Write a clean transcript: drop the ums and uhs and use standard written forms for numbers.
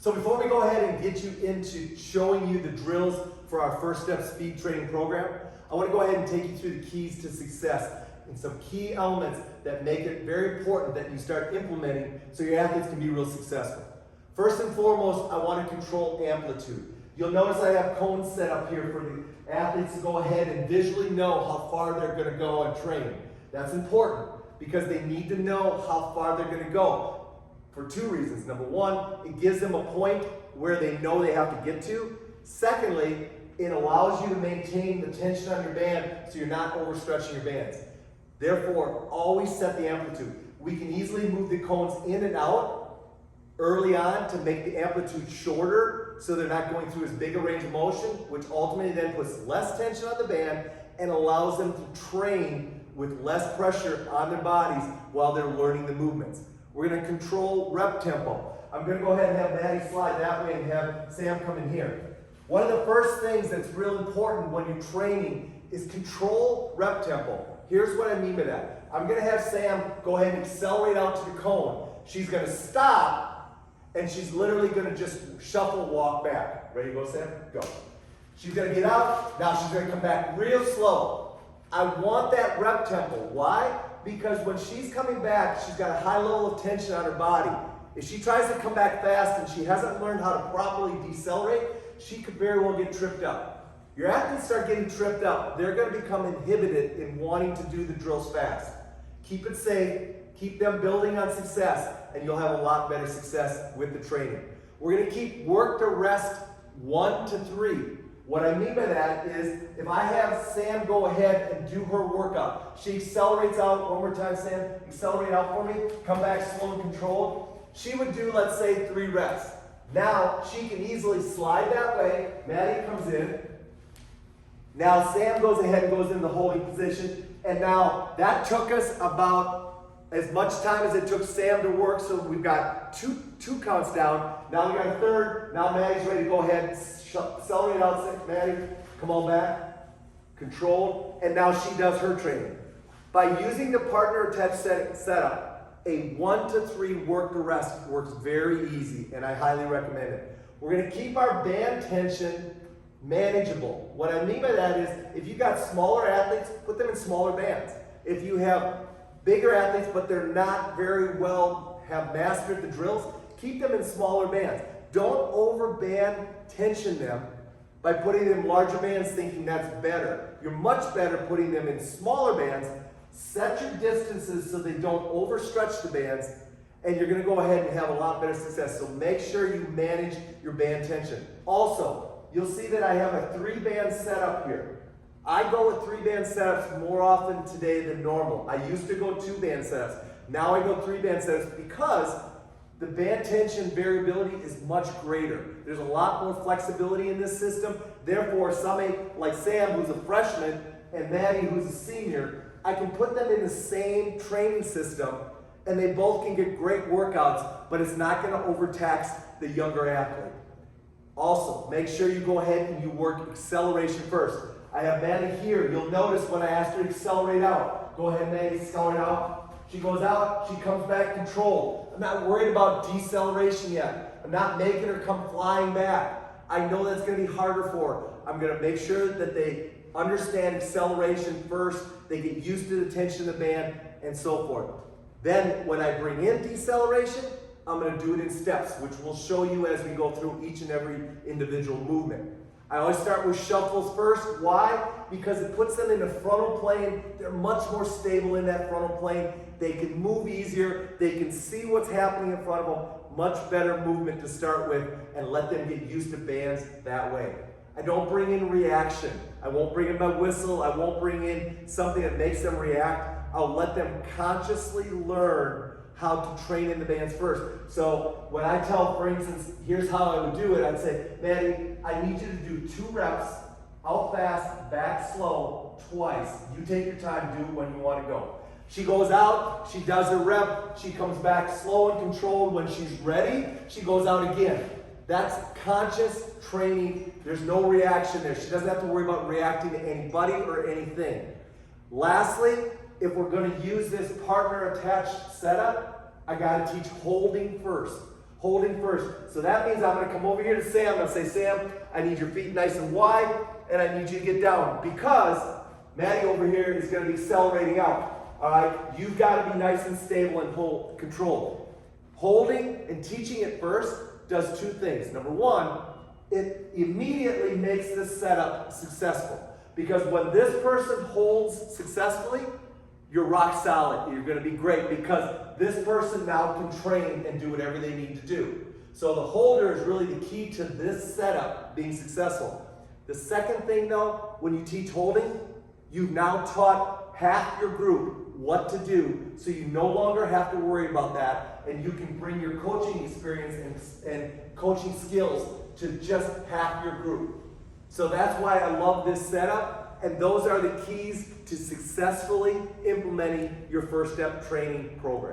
So before we go ahead and get you into showing you the drills for our first step speed training program, I want to go ahead and take you through the keys to success and some key elements that make it very important that you start implementing so your athletes can be real successful. First and foremost, I want to control amplitude. You'll notice I have cones set up here for the athletes to go ahead and visually know how far they're going to go on training. That's important because they need to know how far they're going to go for two reasons. Number one, it gives them a point where they know they have to get to. Secondly, it allows you to maintain the tension on your band so you're not overstretching your bands. Therefore, always set the amplitude. We can easily move the cones in and out early on to make the amplitude shorter so they're not going through as big a range of motion, which ultimately then puts less tension on the band and allows them to train with less pressure on their bodies while they're learning the movements. We're going to control rep tempo. I'm going to go ahead and have Maddie slide that way and have Sam come in here. One of the first things that's real important when you're training is control rep tempo. Here's what I mean by that. I'm going to have Sam go ahead and accelerate out to the cone. She's going to stop, and she's literally going to just shuffle walk back. Ready to go, Sam? Go. She's going to get out. Now she's going to come back real slow. I want that rep tempo. Why? Because when she's coming back, she's got a high level of tension on her body. If she tries to come back fast and she hasn't learned how to properly decelerate, she could very well get tripped up. Your athletes start getting tripped up, they're going to become inhibited in wanting to do the drills fast. Keep it safe, keep them building on success, and you'll have a lot better success with the training. We're going to keep work to rest 1 to 3. What I mean by that is if I have Sam go ahead and do her workout, she accelerates out, one more time Sam, accelerate out for me, come back slow and controlled. She would do, let's say, 3 reps. Now she can easily slide that way, Maddie comes in. Now Sam goes ahead and goes in the holding position, and now that took us about as much time as it took Sam to work, so we've got two counts down. Now we got a third, now Maddie's ready to go ahead, accelerate out, Maddie, come on back, control, and now she does her training. By using the partner attached setup, a 1 to 3 work to rest works very easy, and I highly recommend it. We're going to keep our band tension manageable. What I mean by that is if you've got smaller athletes, put them in smaller bands. If you have bigger athletes but they're not very well have mastered the drills, keep them in smaller bands. Don't overband tension them by putting them in larger bands thinking that's better. You're much better putting them in smaller bands. Set your distances so they don't overstretch the bands, and you're going to go ahead and have a lot better success. So make sure you manage your band tension. Also, you'll see that I have a 3-band setup here. I go with 3-band setups more often today than normal. I used to go 2-band setups. Now I go 3-band setups because the band tension variability is much greater. There's a lot more flexibility in this system. Therefore, somebody like Sam, who's a freshman, and Maddie, who's a senior, I can put them in the same training system, and they both can get great workouts, but it's not going to overtax the younger athlete. Also, make sure you go ahead and you work acceleration first. I have Maddie here. You'll notice when I asked her to accelerate out. Go ahead, Maddie, accelerate out. She goes out, she comes back controlled. I'm not worried about deceleration yet. I'm not making her come flying back. I know that's going to be harder for her. I'm going to make sure that they understand acceleration first, they get used to the tension of the band, and so forth. Then, when I bring in deceleration, I'm going to do it in steps, which we'll show you as we go through each and every individual movement. I always start with shuffles first. Why? Because it puts them in the frontal plane. They're much more stable in that frontal plane. They can move easier. They can see what's happening in front of them. Much better movement to start with, and let them get used to bands that way. I don't bring in reaction. I won't bring in my whistle. I won't bring in something that makes them react. I'll let them consciously learn how to train in the bands first. So when I tell, for instance, here's how I would do it, I'd say, Maddie, I need you to do 2 reps, out fast, back slow, twice. You take your time, do it when you want to go. She goes out, she does her rep, she comes back slow and controlled. When she's ready, she goes out again. That's conscious training. There's no reaction there. She doesn't have to worry about reacting to anybody or anything. Lastly, if we're going to use this partner attached setup, I got to teach holding first. Holding first. So that means I'm going to come over here to Sam. I'm going to say, Sam, I need your feet nice and wide, and I need you to get down. Because Maddie over here is going to be accelerating out. All right? You've got to be nice and stable and hold control. Holding and teaching it first does two things. Number one, it immediately makes this setup successful. Because when this person holds successfully, you're rock solid. You're going to be great because this person now can train and do whatever they need to do. So the holder is really the key to this setup being successful. The second thing though, when you teach holding, you've now taught half your group what to do, so you no longer have to worry about that, and you can bring your coaching experience and coaching skills to just half your group. So that's why I love this setup, and those are the keys to successfully implementing your first step training program.